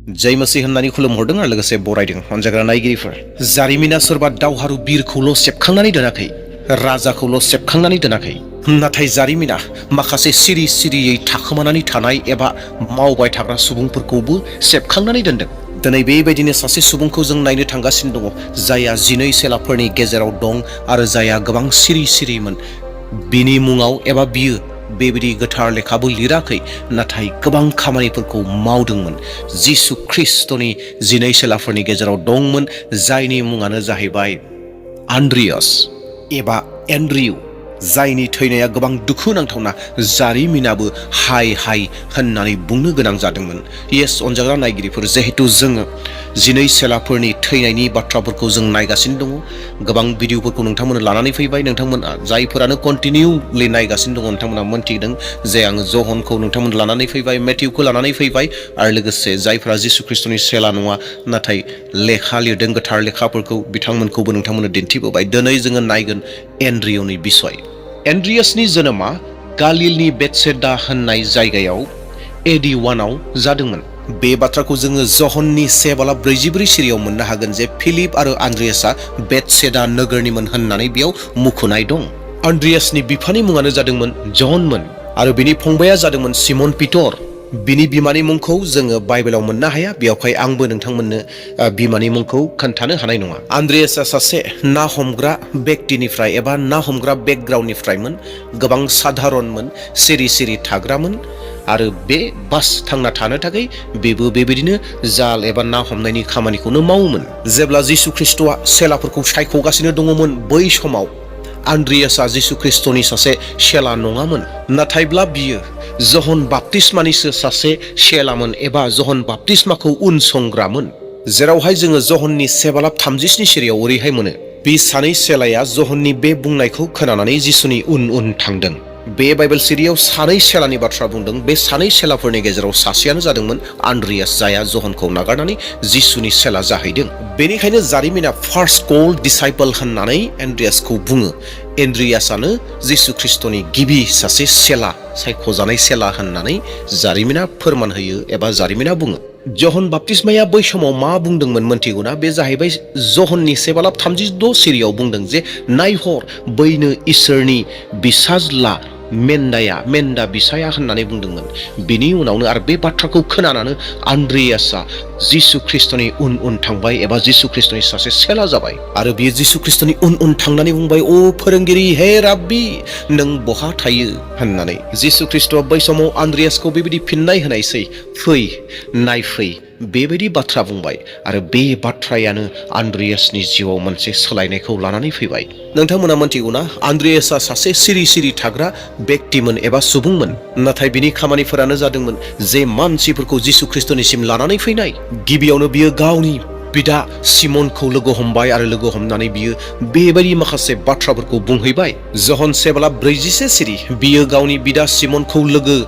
जय मसीह होननानै खुलुमहरदों आरो लोगोसे बरायदों अनजाग्रा नायगिरिफोर। जारिमिना सोरबा दावहारु बिरखौल' सेबखांनानै दोनाखै, राजाखौल' सेबखांनानै दोनाखै, नाथाय जारिमिना माखासे सिरि सिरियै थाखोमानानै थानाय एबा मावबाय थाग्रा सुबुंफोरखौबो सेबखांनानै दोनदों। दिनै बेबायदिनो सासे सुबुंखौ जों नायनो थांगासिनो दङ, जायहा 12 सेलाफोरनि गेजेराव दं आरो जायहा गोबां सिरि सिरिमोन। बिनि मुङाव एबा बियो बेबायदि गोथार लेखाबो लिराखै, नाथाय गोबां खामानिफोरखौ मावदोंमोन। जिसु ख्रिस्टनि 12 सेलाफोरनि गेजेराव दंमोन, जायनि मुङानो जाहैबाय आन्द्रियास एबा एन्ड्रिउ, जायनि थैनाया गोबां दुखु नांथावना। जारिमिनाबो हाय हाय होननानै बुंनो गोनां जादोंमोन। येस अनजाग्रा नायगिरिफोर, जिहेतु जोङो 12 सेलाफोरनि थैनायनि बाथ्राफोरखौ जों नायगासिनो दङ। गोबां भिडिअफोरखौ नोंथांमोना लानानै फैबाय। नोंथांमोना जायफोरानो कन्टिनिउलि नायगासिनो दङ, नोंथांमोना मोन्थिदों जे आङो जहनखौ नोंथांमोन लानानै फैबाय, मेथ्युखौ लानानै फैबाय, आरो लोगोसे जायफोरा जिसु ख्रिस्टनि सेला नङा नाथाय लेखा लिरदों, गोथार लेखाफोरखौ, बिथांमोनखौबो नोंथांमोननो दिन्थिबोबाय। दिनै जोङो नायगोन एन्ड्रियनि बिसय। एन्ड्रियासनि जोनोमा गालिलनि बेथसेदा होननाय जायगायाव AD 1 जादोंमोन। बे बाथ्राखौ जोङो जहननि 1:44 सिरियाव मोननो हागोन जे फिलिप आरो आन्द्रियासआ बेथसेदा नोगोरनिमोन होननानै बेयाव मुख'नाय दं। आन्द्रियासनि बिफानि मुङानो जादोंमोन जनमोन आरो बिनि फंबाया जादोंमोन सिमन पिटर। बिनि बिमानि मुंखौ जोङो बाइबेलाव मोननो हाया, बेयावहाय आंबो नोंथांमोननो बिमानि मुंखौ खोन्थानो हानाय नङा। आन्द्रियासआ सासे ना हमग्रा बेक्तिनिफ्राय एबा ना हमग्रा बेकग्राउन्डनिफ्रायमोन। गोबां साधारनमोन, सिरि सिरि थाग्रामोन आरो बे बास थांना थानो थाखाय बेबो बेबायदिनो जाल एबा ना हमनायनि खामानिखौनो मावोमोन। जेब्ला जिसु ख्रिस्टआ सेलाफोरखौ सायख'गासिनो दङमोन, बै समाव आन्द्रियासआ जिसु ख्रिस्टनि सासे सेला नङामोन, नाथायब्ला बियो जहन बाप्तिस्मानिसो सासे सेलामोन एबा जहन बाप्तिस्माखौ उनसंग्रामोन। जेरावहाय जोङो जहननि 1:37 सिरियाव ओरैहाय मोनो, बे सानै सेलाया जहननि बे बुंनायखौ खोनानानै जिसुनि उन उन थांदों। बे बाइबेल सिरियाव सानै सेलानि बाथ्रा बुंदों। बे सानै सेलाफोरनि गेजेराव सासेयानो जादोंमोन आन्द्रियास, जायहा जहनखौ नागारनानै जिसुनि सेला जाहैदों। बेनिखायनो जारिमिना फार्स्ट कल्ड डिसाइपल होननानै एन्ड्रियासखौ बुङो। एन्ड्रियासआनो जिसु ख्रिस्टनि गिबि सासे सेला, सायख'जानाय सेला होननानै जारिमिना फोरमान होयो एबा जारिमिना बुङो। जहन बाप्तिस्माया बै समाव मा बुंदोंमोन मोनथिगौना? बे जाहैबाय जहननि 1:36 सिरियाव बुंदों जे नायहर बैनो इसोरनि बिसाज्ला मेन्दा बिसाया होननानै बुंदोंमोन। बिनि उनावनो आरो बे बाथ्राखौ खोनानानै आन्द्रियासआ जिसु ख्रिस्टनि उन उन थांबाय एबा जिसु ख्रिस्टनि सासे सेला जाबाय। आरो बियो जिसु ख्रिस्टनि उन उन थांनानै बुंबाय, ओ फोरोंगिरि, हे राब्बि, नों बहा थायो होननानै। जिसु ख्रिस्टआ बै समाव आन्द्रियासखौ बेबायदि फिननाय होनायसै, फै नायफै, बेबायदि बाथ्रा बुंबाय। आरो बे बाथ्रायानो आन्द्रियासनि जिउआव मोनसे सोलायनायखौ लानानै फैबाय। नोंथांमोना मोनथिगौना, आन्द्रियासआ सासे सिरि सिरि थाग्रा बेक्तिमोन एबा सुबुंमोन, नाथाय बिनि खामानिफोरानो जादोंमोन जे मानसिफोरखौ जिसु ख्रिस्टनिसिम लानानै फैनाय। गिबियावनो बियो गावनि बिदा सिमनखौ लोगो हमबाय आरो लोगो हमनानै बियो बेबायदि माखासे बाथ्राफोरखौ बुंहैबाय। जहन 1:41 सिरि, बियो गावनि बिदा सिमनखौ लोगो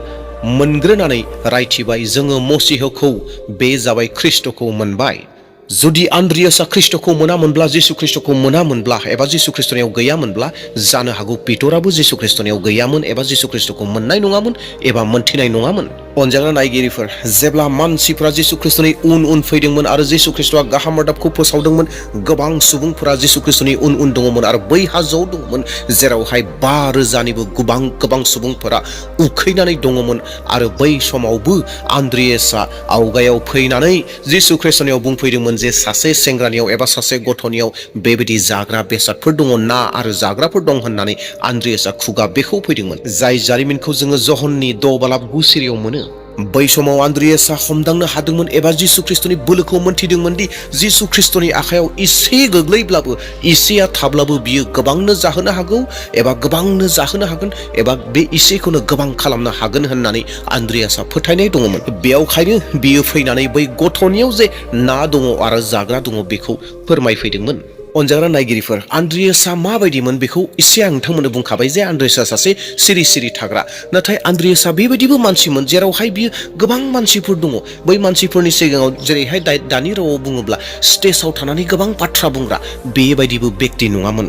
मोनग्रोनानै रायथिबाय, जोङो मसीहखौ, बे जाबाय ख्रिस्टखौ मोनबाय। जुदि आन्द्रियासआ ख्रिस्टखौ मोनामोनब्ला, जिसु ख्रिस्टखौ मोनामोनब्ला एबा जिसु ख्रिस्टनियाव गैयामोनब्ला, जानो हागौ पिटराबो जिसु ख्रिस्टनियाव गैयामोन एबा जिसु ख्रिस्टखौ मोननाय नङामोन एबा मोनथिनाय नङामोन। अनजाग्रा नायगिरिफोर, जेब्ला मानसिफोरा जिसु ख्रिस्टनि उन उन फैदोंमोन आरो जिसु ख्रिस्टआ गाहाम रादाबखौ फोसावदोंमोन, गोबां सुबुंफोरा जिसु ख्रिस्टनि उन उन दङमोन आरो बै हाजोआव दङमोन, जेरावहाय 5,000निबो गोबां सुबुंफोरा उखैनानै दङमोन। आरो बै समावबो आन्द्रियासआ आवगायाव फैनानै जिसु ख्रिस्टनियाव बुंफैदोंमोन जे सासे सेंग्रानियाव एबा सासे गथ'नियाव बेबायदि जाग्रा बेसादफोर दङ, ना आरो जाग्राफोर दं होननानै आन्द्रियासआ खुगा बेखौ फैदोंमोन। जाय जारिमिनखौ जोङो जहननि 6:9 सिरियाव मोनो। बै समाव आन्द्रियासआ हमदांनो हादोंमोन एबा जिसु ख्रिस्टनि बोलोखौ मोनथिदोंमोन दि जिसु ख्रिस्टनि आखायाव एसे गोग्लैब्लाबो, एसेया थाब्लाबो बियो गोबांनो जाहोनो हागौ एबा गोबांनो जाहोनो हागोन एबा बे एसेखौनो गोबां खालामनो हागोन होननानै आन्द्रियासआ फोथायनाय दङमोन। बेयावखायनो बियो फैनानै बै गथ'नियाव जे ना दङ आरो जाग्रा दङ बेखौ फोरमायफैदोंमोन। अनजाग्रा नायगिरिफोर, आन्द्रियासआ माबायदिमोन बेखौ एसे आं नोंथांमोननो बुंखाबाय जे आन्द्रियासआ सासे सिरि सिरि थाग्रा। नाथाय आन्द्रियासआ बेबायदिबो मानसिमोन जेरावहाय बियो गोबां मानसिफोर दङ। बै मानसिफोरनि सिगाङाव जेरैहाय दानि रावाव बुङोब्ला स्टेजाव थानानै गोबां बाथ्रा बुंग्रा, बेबायदिबो बेक्ति नङामोन।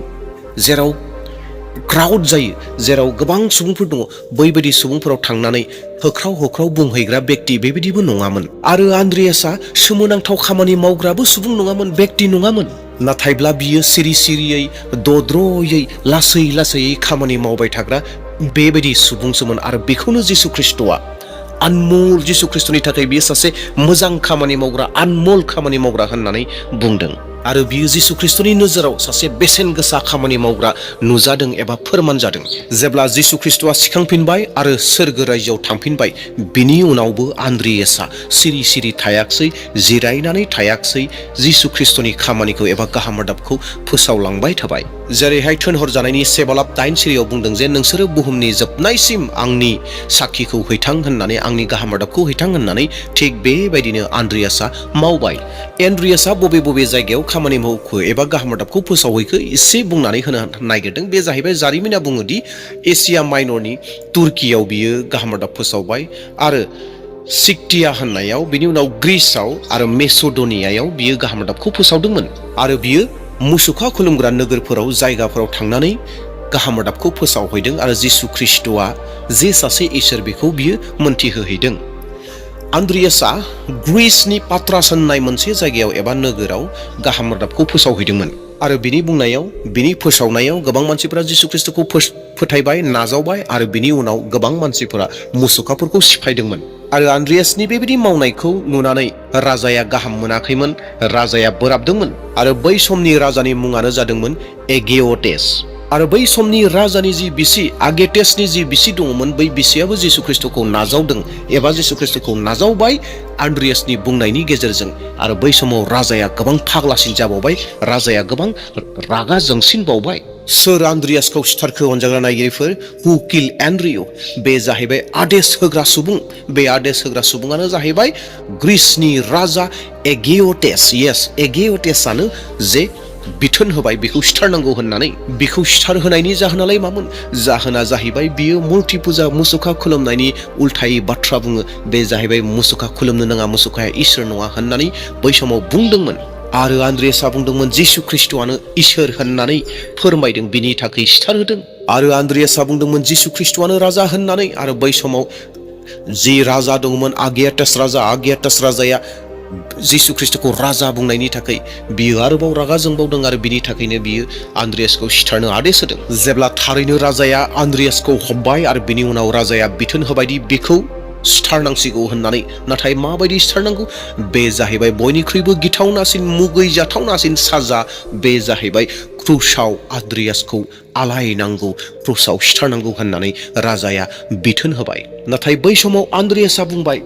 जेराव क्राउड जायो, जेराव गोबां सुबुंफोर दङ, बैबायदि सुबुंफोराव थांनानै होख्राव होख्राव बुंहैग्रा बेक्ति बेबायदिबो नङामोन। आरो आन्द्रियासआ सोमोनांथाव खामानि मावग्राबो सुबुं नङामोन, बेक्ति नङामोन। नाथायब्ला बियो सिरि सिरियै दद्रयै लासै लासैयै खामानि मावबाय थाग्रा बेबायदि सुबुंसोमोन। आरो बेखौनो जिसु ख्रिस्ट'आ आनमोल, जिसु ख्रिस्ट'नि थाखाय बियो सासे मोजां खामानि मावग्रा, आनमोल खामानि मावग्रा होननानै बुंदों। आरो बियो जिसु ख्रिस्ट'नि नोजोराव सासे बेसेन गोसा खामानि मावग्रा नुजादों एबा फोरमान जादों। जेब्ला जिसु ख्रिस्ट'आ सिखांफिनबाय आरो सोरगो रायजोआव थांफिनबाय, बिनि उनावबो आन्द्रियासआ सिरि सिरि थायाखसै, जिरायनानै थायाखसै, जिसु ख्रिस्ट'नि खामानिखौ एबा गाहाम रादाबखौ फोसावलांबाय थाबाय। जेरैहाय थोनहरजानायनि 7:8 बुंदों जे नोंसोरो बुहुमनि जोबनायसिम आंनि साखिखौ हैथां होननानै, आंनि गाहाम रादाबखौ हैथां होननानै, थिग बेबायदिनो आन्द्रियासआ मावबाय। एन्द्रियासआ बबे बबे जायगायाव खामानि मावखो एबा गाहाम रादाबखौ फोसावहैखो एसे बुंनानै होनो नागिरदों। बे जाहैबाय, जारिमिना बुङोदि एसिया माइनरनि तुर्कियाव बियो गाहाम रादाब फोसावबाय, आरो सिकटिया होननायाव, बिनि उनाव ग्रीसआव आरो मेसोडोनियायाव बियो गाहाम रादाबखौ फोसावदोंमोन। आरो बियो मुसुखा खुलुमग्रा नोगोरफोराव, जायगाफोराव थांनानै गाहाम रादाबखौ फोसावहैदों आरो जिसु ख्रिस्ट'आ जे सासे इसोर बेखौ बियो मोनथिहोहैदों। आन्द्रियासआ ग्रीसनि पात्रास होननाय मोनसे जायगायाव एबा नोगोराव गाहाम रादाबखौ फोसावहैदोंमोन। आरो बिनि बुंनायाव, बिनि फोसावनायाव गोबां मानसिफोरा जिसु ख्रिस्ट'खौ फोथायबाय, नाजावबाय, आरो बिनि उनाव गोबां मानसिफोरा मुसुखाफोरखौ सिफायदोंमोन। आरो आन्द्रियासनि बेबायदि मावनायखौ नुनानै राजाया गाहाम मोनाखैमोन, राजाया बोराबदोंमोन। आरो बै समनि राजानि मुङानो जादोंमोन एगेअटेस। आरो बै समनि राजानि जि बिसि आगेटेसनि जि बिसि दङमोन, बै बिसियाबो जिसु ख्रिस्ट'खौ नाजावदों एबा जिसु ख्रिस्ट'खौ नाजावबाय आन्द्रियासनि बुंनायनि गेजेरजों। आरो बै समाव राजाया गोबां फाग्लासिन जाबावबाय, राजाया गोबां रागा जोंसिनबावबाय। सोर आन्द्रियासखौ सिथारखो अनजाग्रा नायगिरिफोर? हु किल एन्ड्रिय? बे जाहैबाय आदेश होग्रा सुबुं। बे आदेश होग्रा सुबुङानो जाहैबाय ग्रीसनि राजा एगेअटेस। येस, एगेअटेसआनो जे बिथोन होबाय बेखौ सिथारनांगौ होननानै। बेखौ सिथारहोनायनि जाहोनालाय मामोन? जाहोना जाहैबाय बियो मुर्ति फुजा, मुसुखा खुलुमनायनि उल्थायै बाथ्रा बुङो। बे जाहैबाय मुसुखा खुलुमनो नाङा, मुसुखाया इसोर नङा होननानै बै समाव बुंदोंमोन। आरो आन्द्रियासआ बुंदोंमोन जिसु ख्रिस्ट'आनो इसोर होननानै फोरमायदों, बिनि थाखाय सिथारहोदों। आरो आन्द्रियासआ बुंदोंमन जिसु ख्रिस्ट'आनो राजा होननानै। आरो बै समाव जि राजा दङमोन, आगियाटास राजाया जिसु ख्रिस्ट'खौ राजा बुंनायनि थाखाय बियो आरोबाव रागा जोंबावदों, आरो बिनि थाखायनो बियो आन्द्रियासखौ सिथारनो आदेश होदों। जेब्ला थारैनो राजाया आन्द्रियासखौ हमबाय आरो बिनि उनाव राजाया बिथोन होबायदि बेखौ सिथारनांसिगौ होननानै, नाथाय माबायदि सिथारनांगौ? बे जाहैबाय बयनिख्रुइबो गिथावनासिन, मुगैजाथावनासिन साजा। बे जाहैबाय क्रुसाव आन्द्रियासखौ आलायनांगौ, क्रुसाव सिथारनांगौ होननानै राजाया बिथोन होबाय। नाथाय बै समाव आन्द्रियासआ बुंबाय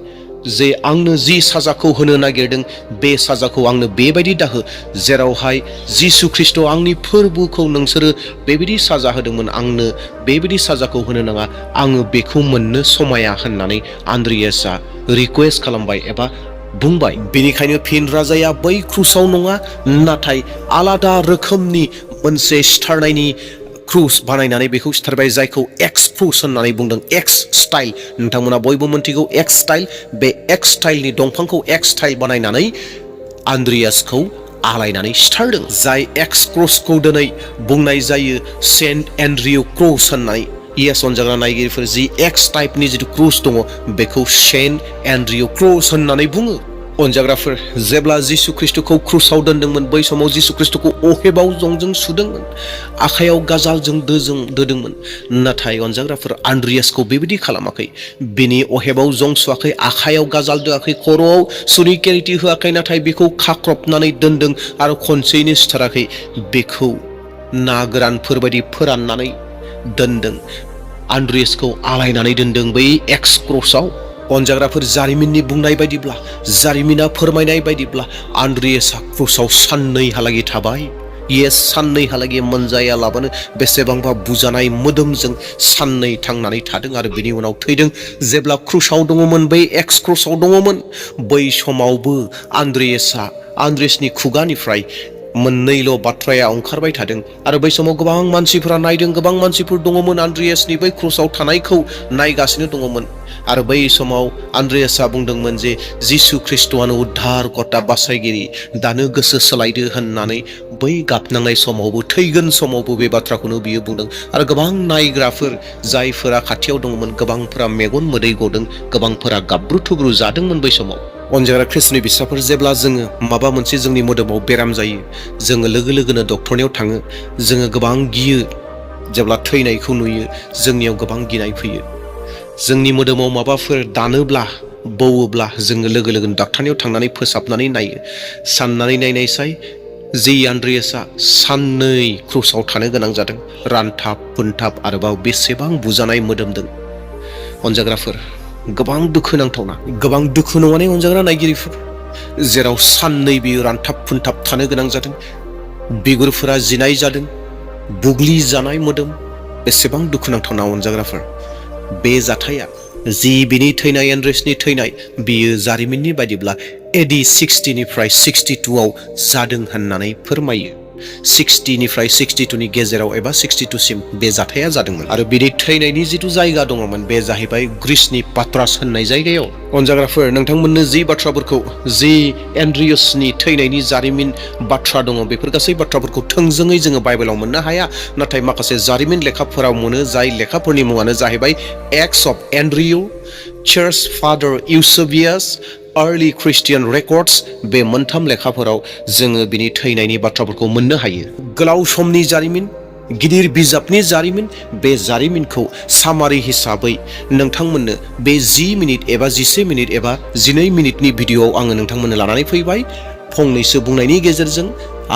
जे आंनो जि साजाखौ होनो नागिरदों, बे साजाखौ आंनो बेबायदि दाहो, जेरावहाय जिसु ख्रिस्ट' आंनि फोरबोखौ नोंसोरो बेबायदि साजा होदोंमोन, आंनो बेबायदि साजाखौ होनो नाङा, आङो बेखौ मोननो समाया होननानै आन्द्रियासआ रिकुवेस्ट खालामबाय एबा बुंबाय। बेनिखायनो फिन राजाया बै क्रुसाव नङा, नाथाय आलादा रोखोमनि मोनसे सिथारनायनि क्रुस बानायनानै बेखौ सिथारबाय, जायखौ एक्स क्रुस होननानै बुंदों। एक्स स्टाइल, नोंथांमोना बयबो मोनथिगौ एक्स स्टाइल। बे एक्स स्टाइलनि दंफांखौ एक्स स्टाइल बानायनानै आन्द्रियासखौ आलायनानै सिथारदों। जाय एक्स क्रसखौ दिनै बुंनाय जायो सेन्ट एन्ड्रिउ क्रस होननानै। इएस अनजाग्रा नायगिरिफोर, जि एक्स टाइपनि जिथु क्रुस दङ बेखौ सेन्ट एन्ड्रिउ क्रस होननानै बुङो। अनजाग्राफोर, जेब्ला जिसु ख्रिस्ट'खौ क्रुसाव दोनदोंमोन, बै समाव जिसु ख्रिस्ट'खौ अहेबाव जंजों सुदोंमोन, आखायाव गाजालजों दोदोंमोन। नाथाय अनजाग्राफोर, आन्द्रियासखौ बेबायदि खालामाखै। बिनि अहेबाव जं सुवाखै, आखायाव गाजाल दोआखै, खर'आव सुनि केरिटि होआखै, नाथाय बेखौ खाख्रबनानै दोनदों आरो खनसेयैनो सिथाराखै। बेखौ ना गोरानफोरबायदि फोराननानै दोनदों। आन्द्रियासखौ आलायनानै दोनदों बै एक्स क्रसआव। अनजाग्राफोर, जारिमिननि बुंनाय बायदिब्ला, जारिमिना फोरमायनाय बायदिब्ला आन्द्रियासआ क्रुसाव साननैहालागै थाबाय। येस, साननैहालागै मोनजायालाबानो बेसेबांबा बुजानाय मोदोमजों साननै थांनानै थादों आरो बिनि उनाव थैदों। जेब्ला क्रुसाव दङमोन, बै एक्स क्रसआव दङमोन, बै समावबो आन्द्रियासनि खुगानिफ्राय मोननैल' बाथ्राया ओंखारबाय थादों। आरो बै समाव गोबां मानसिफोरा नायदों, गोबां मानसिफोर दङमोन आन्द्रियासनि बै क्रुसाव थानायखौ नायगासिनो दङमोन। आरो बै समाव आन्द्रियासआ बुंदोंमोन जे जिसु ख्रिस्ट'आनो उद्धारकर्ता, बासायगिरि, दानो गोसो सोलायदो होननानै बै गाबनांनाय समावबो थैगोन समावबो बे बाथ्राखौनो बियो बुंदों आरो गोबां नायग्राफोर जायफोरा खाथियाव दंमोन गोबांफोरा मेगन मोदै गदों गोबांफोरा गाबब्रु थुब्रु जादोंमोन बै समाव अनजाग्रा ख्रिस्टनि बिसाफोर जेब्ला जोङो माबा मोनसे जोंनि मोदोमाव बेराम जायो जोङो लोगो लोगोनो डक्टरनियाव थाङो जोङो गोबां गियो जेब्ला थैनायखौ नुयो जोंनियाव गोबां गिनाय फैयो जोंनि मोदोमाव माबाफोर दानोब्ला बौवोब्ला जोङो लोगो लोगोनो डाक्टारनियाव थांनानै फोसाबनानै नायो साननानै नायनायसाय जि आन्द्रियासआ साननै क्रुसाव थानो गोनां जादों रानथाब फोनथाब आरोबाव बेसेबां बुजानाय मोदोमदों अनजाग्राफोर गोबां दुखु नांथावना गोबां दुखु नङाने अनजाग्रा नायगिरिफोर जेराव साननै बियो रानथाब फोनथाब थानो गोनां जादों बिगुरफोरा जिनाय जादों बुग्लि जानाय मोदोम बेसेबां दुखु नांथावना अनजाग्राफोर बे जाथाया जि बिनि थैनाय एन्ड्रेसनि थैनाय बियो जारिमिननि बायदिब्ला एडि 60निफ्राय 62आव जादों होननानै फोरमायो 60निफ्राय 62नि गेजेराव एबा 62सिम बे जाथाया जादोंमोन आरो बिनि थैनायनि जिथु जायगा दङमोन बे जाहैबाय ग्रीसनि पात्रास होननाय जायगायाव अनजाग्राफोर नोंथांमोननो जि बाथ्राफोरखौ जि एन्ड्रियसनि थैनायनि जारिमिन बाथ्रा दङ बेफोर गासै बाथ्राफोरखौ थोंजोङै जोङो बाइबेलाव मोननो हाया नाथाय माखासे जारिमिन लेखाफोराव मोनो जाय लेखाफोरनि मुङानो जाहैबाय acts of Andrew church father Eusebius early Christian records बे मोनथाम लेखाफोराव जोङो बिनि थैनायनि बाथ्राफोरखौ मोननो हायो गोलाव समनि जारिमिन गिदिर बिजाबनि जारिमिन बे जारिमिनखौ सामारि हिसाबै नोंथांमोननो बे 10 मिनिट एबा 11 मिनिट एबा 12 मिनिटनि भिडिअआव आङो नोंथांमोननो लानानै फैबाय फंनैसो बुंनायनि गेजेरजों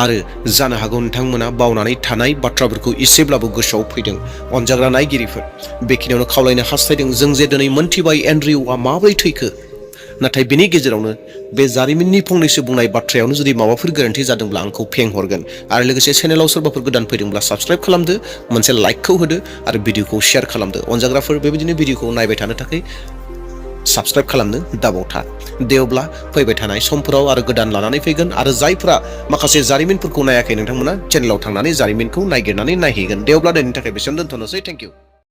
आरो जानो हागौ नोंथांमोना बावनानै थानाय बाथ्राफोरखौ एसेब्लाबो गोसोआव फैदों अनजाग्रा नायगिरिफोर बेखिनियावनो खावलायनो हास्थायदों जों जे दिनै मोनथिबाय एन्ड्रियआ माबोरै थैखो नाथाय बिनि गेजेरावनो बे जारिमिननि फंनैसो बुंनाय बाथ्रायावनो जुदि माबाफोर गोरोन्थि जादोंब्ला आंखौ फेंहरगोन आरो लोगोसे चेनेलाव सोरबाफोर गोदान फैदोंब्ला साबस्क्राइब खालामदो मोनसे लाइकखौ होदो आरो भिडिअखौ शेयार खालामदो अनजाग्राफोर बेबायदिनो भिडिअखौ नायबाय थानो थाखाय साबस्क्राइब खालामनो दाबावथा दे अब्ला फैबाय थानाय समफोराव आरो गोदान लानानै फैगोन आरो जायफ्रा माखासे जारिमिनफोरखौ नायाखै नोंथांमोना चेनेलाव थांनानै जारिमिनखौ नायगिरनानै नायहैगोन दे अब्ला दिनैनि थाखाय बेसेयावनो दोनथ'नोसै थेंक इउ